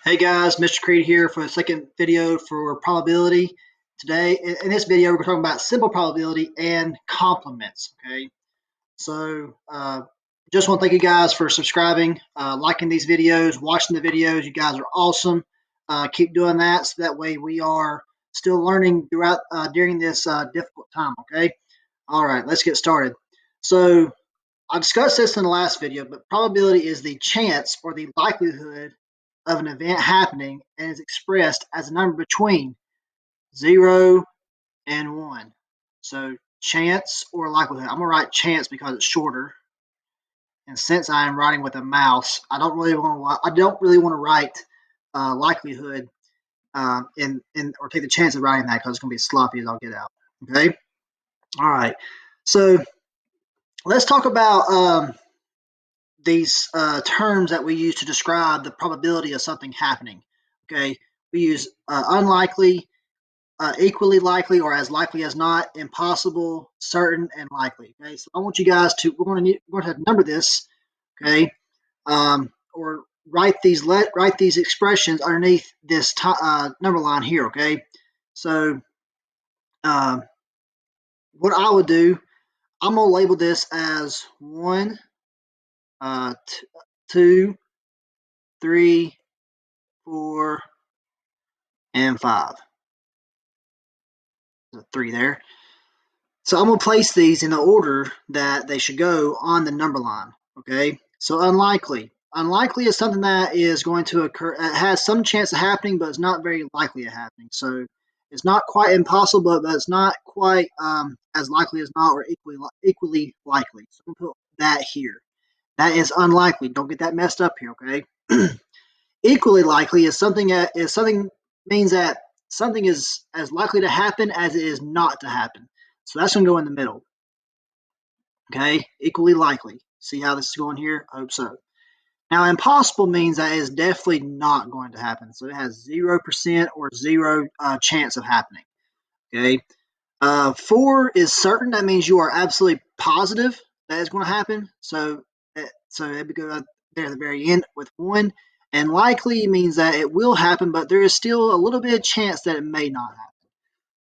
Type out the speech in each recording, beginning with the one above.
Hey guys, Mr. Creed here for the second video for probability. Today, in this video, we're talking about simple probability and complements. Okay, so just want to thank you guys for subscribing, liking these videos, watching the videos. You guys are awesome. Keep doing that, so that way we are still learning throughout during this difficult time. Okay, all right, let's get started. So I discussed this in the last video, but probability is the chance or the likelihood of an event happening and is expressed as a number between 0 and 1. So chance or likelihood. I'm going to write chance because it's shorter. And since I am writing with a mouse, I don't really want to write likelihood in or take the chance of writing that because it's going to be sloppy as I'll get out. Okay. All right. So let's talk about these terms that we use to describe the probability of something happening. Okay, we use unlikely, equally likely, or as likely as not, impossible, certain, and likely. Okay, so I want you guys to we're going to number this. Okay, or write these expressions underneath this number line here. Okay, so um, what I would do, I'm gonna label this as 1, 2, 3, 4, and 5. There's a 3 there. So I'm going to place these in the order that they should go on the number line. Okay. So unlikely. Unlikely is something that is going to occur. It has some chance of happening, but it's not very likely of happening. So it's not quite impossible, but it's not quite as likely as not or equally likely. So I'm going to put that here. That is unlikely. Don't get that messed up here. Okay. Equally likely is something means that something is as likely to happen as it is not to happen. So that's going to go in the middle. Okay, equally likely. See how this is going here? I hope so. Now, impossible means that it is definitely not going to happen. So it has 0% or zero chance of happening. Okay. 4 is certain. That means you are absolutely positive that it's going to happen. So it would go there at the very end with 1. And likely means that it will happen, but there is still a little bit of chance that it may not happen.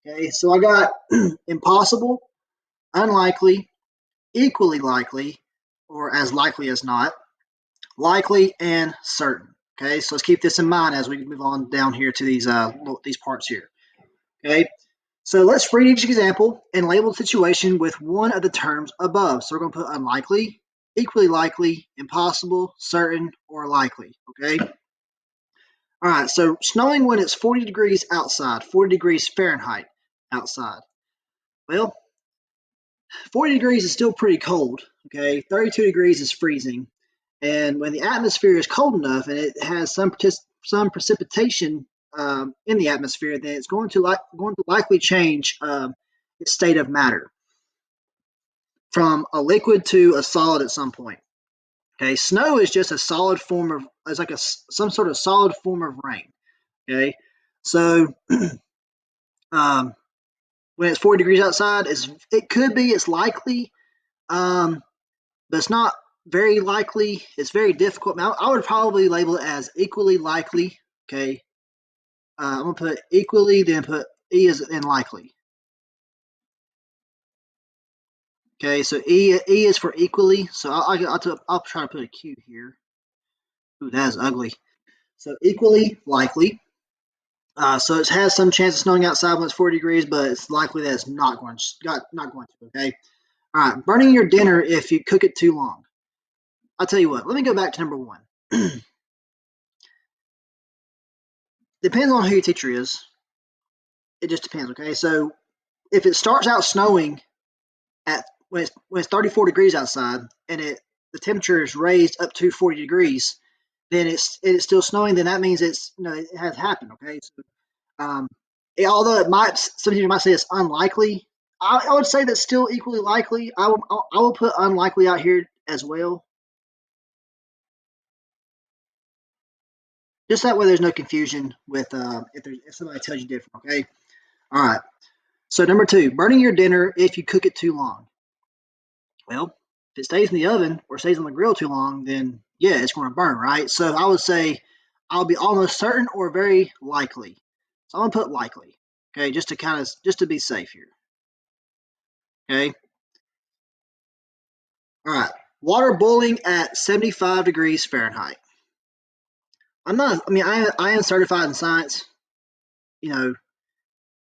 Okay, so I got impossible, unlikely, equally likely, or as likely as not, likely, and certain. Okay, so let's keep this in mind as we move on down here to these parts here. Okay, so let's read each example and label the situation with one of the terms above. So we're going to put unlikely, equally likely, impossible, certain, or likely. Okay. All right. So snowing when it's 40 degrees outside, 40 degrees Fahrenheit outside. Well, 40 degrees is still pretty cold. Okay. 32 degrees is freezing. And when the atmosphere is cold enough and it has some precipitation in the atmosphere, then it's going to likely change its state of matter from a liquid to a solid at some point. Okay, snow is just a solid form of it's like some sort of solid form of rain. Okay, so um, when it's 40 degrees outside, it's likely, um, but it's not very likely. It's very difficult. Now, I would probably label it as equally likely. Okay, I'm gonna put equally, then put E as in likely. Okay, so E is for equally. So I'll try to put a Q here. Ooh, that is ugly. So equally likely. So it has some chance of snowing outside when it's 40 degrees, but it's likely that it's not going to. Okay. All right. Burning your dinner if you cook it too long. I'll tell you what. Let me go back to number 1. Depends on who your teacher is. It just depends. Okay. So if it starts out snowing at when it's 34 degrees outside and the temperature is raised up to 40 degrees, then it's still snowing. Then that means it has happened. Okay. So although some people might say it's unlikely, I would say that's still equally likely. I will put unlikely out here as well, just that way there's no confusion with if somebody tells you different. Okay, all right. So number 2, burning your dinner if you cook it too long. Well, if it stays in the oven or stays on the grill too long, then yeah, it's going to burn, right? So I would say I'll be almost certain or very likely. So I'm gonna put likely. Okay, just to be safe here. Okay. All right. Water boiling at 75 degrees Fahrenheit. I am certified in science. You know,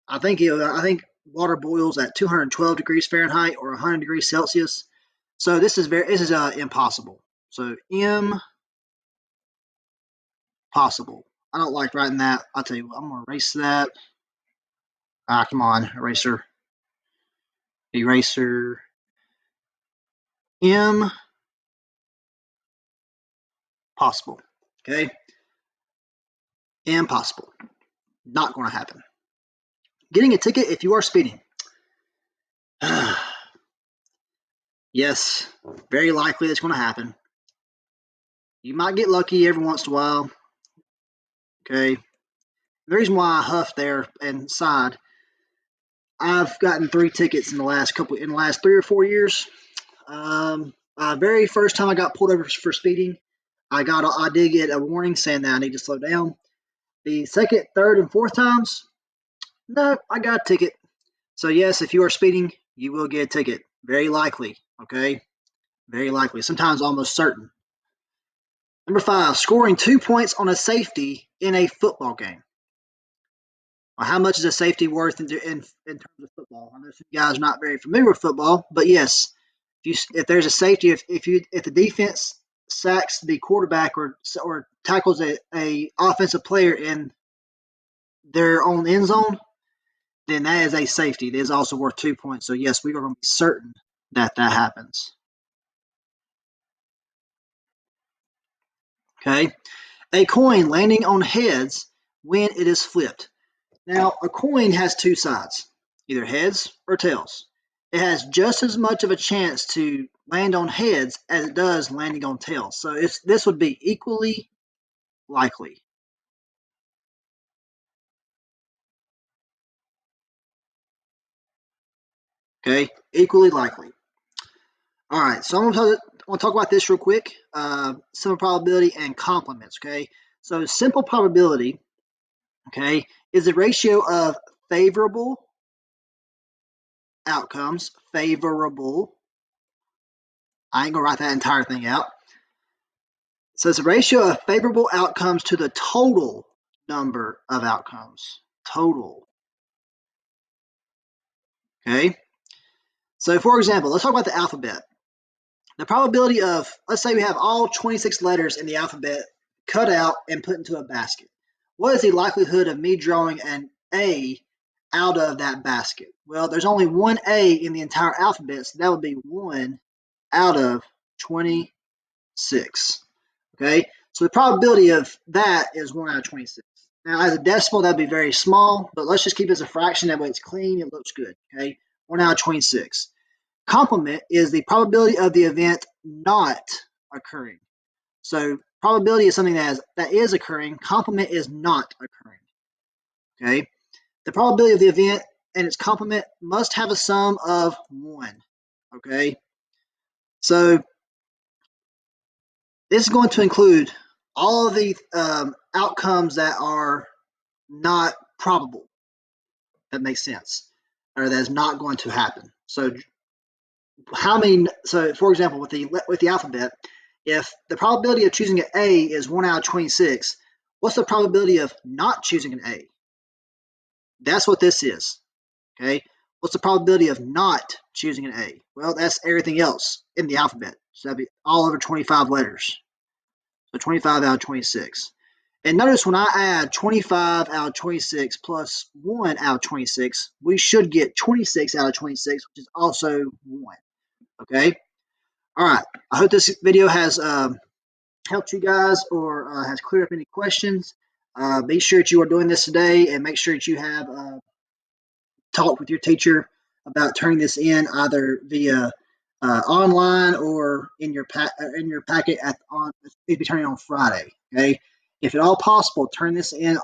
I think water boils at 212 degrees Fahrenheit or 100 degrees Celsius. So this is impossible. So impossible. I don't like writing that. I'll tell you what, I'm gonna erase that. Come on, eraser. Impossible. Okay, impossible. Not going to happen. Getting a ticket if you are speeding. Yes, very likely that's going to happen. You might get lucky every once in a while. Okay. The reason why I huffed there and sighed, I've gotten 3 tickets in the last 3 or 4 years. Very first time I got pulled over for speeding, I did get a warning saying that I need to slow down. The second, third, and fourth times, no, I got a ticket. So yes, if you are speeding, you will get a ticket. Very likely. Okay, very likely. Sometimes almost certain. Number 5, scoring 2 points on a safety in a football game. Well, how much is a safety worth in terms of football? I know some guys are not very familiar with football, but yes, if there's a safety, if the defense sacks the quarterback or tackles a offensive player in their own end zone, then that is a safety. It is also worth 2 points. So yes, we are going to be certain that that happens. Okay, a coin landing on heads when it is flipped. Now, a coin has two sides, either heads or tails. It has just as much of a chance to land on heads as it does landing on tails. So this would be equally likely. Okay, equally likely. All right, so I'm going to talk about this real quick. Simple probability and complements. Okay, so simple probability, okay, is the ratio of favorable outcomes. Favorable. I ain't gonna write that entire thing out. So it's a ratio of favorable outcomes to the total number of outcomes. Total. Okay. So for example, let's talk about the alphabet. The probability of, let's say we have all 26 letters in the alphabet cut out and put into a basket. What is the likelihood of me drawing an A out of that basket? Well, there's only one A in the entire alphabet, so that would be 1 out of 26. Okay, so the probability of that is 1 out of 26. Now, as a decimal, that'd be very small, but let's just keep it as a fraction. That way it's clean, it looks good. Okay, 1 out of 26. Complement is the probability of the event not occurring. So probability is something that is occurring. Complement is not occurring. Okay, the probability of the event and its complement must have a sum of 1. Okay, so this is going to include all of the outcomes that are not probable. That makes sense, or that is not going to happen. So, how many? So, for example, with the alphabet, if the probability of choosing an A is 1 out of 26, what's the probability of not choosing an A? That's what this is. Okay. What's the probability of not choosing an A? Well, that's everything else in the alphabet. So that'd be all over 25 letters. So 25 out of 26. And notice when I add 25 out of 26 plus 1 out of 26, we should get 26 out of 26, which is also 1. Okay? All right. I hope this video has helped you guys or has cleared up any questions. Be sure that you are doing this today and make sure that you have talked with your teacher about turning this in either via online or in your packet be turning on Friday. Okay, if at all possible, turn this in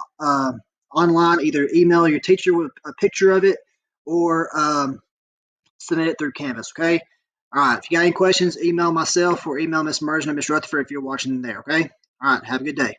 online. Either email your teacher with a picture of it or submit it through Canvas. Okay. All right. If you got any questions, email myself or email Miss Mergen or Miss Rutherford if you're watching there. Okay. All right. Have a good day.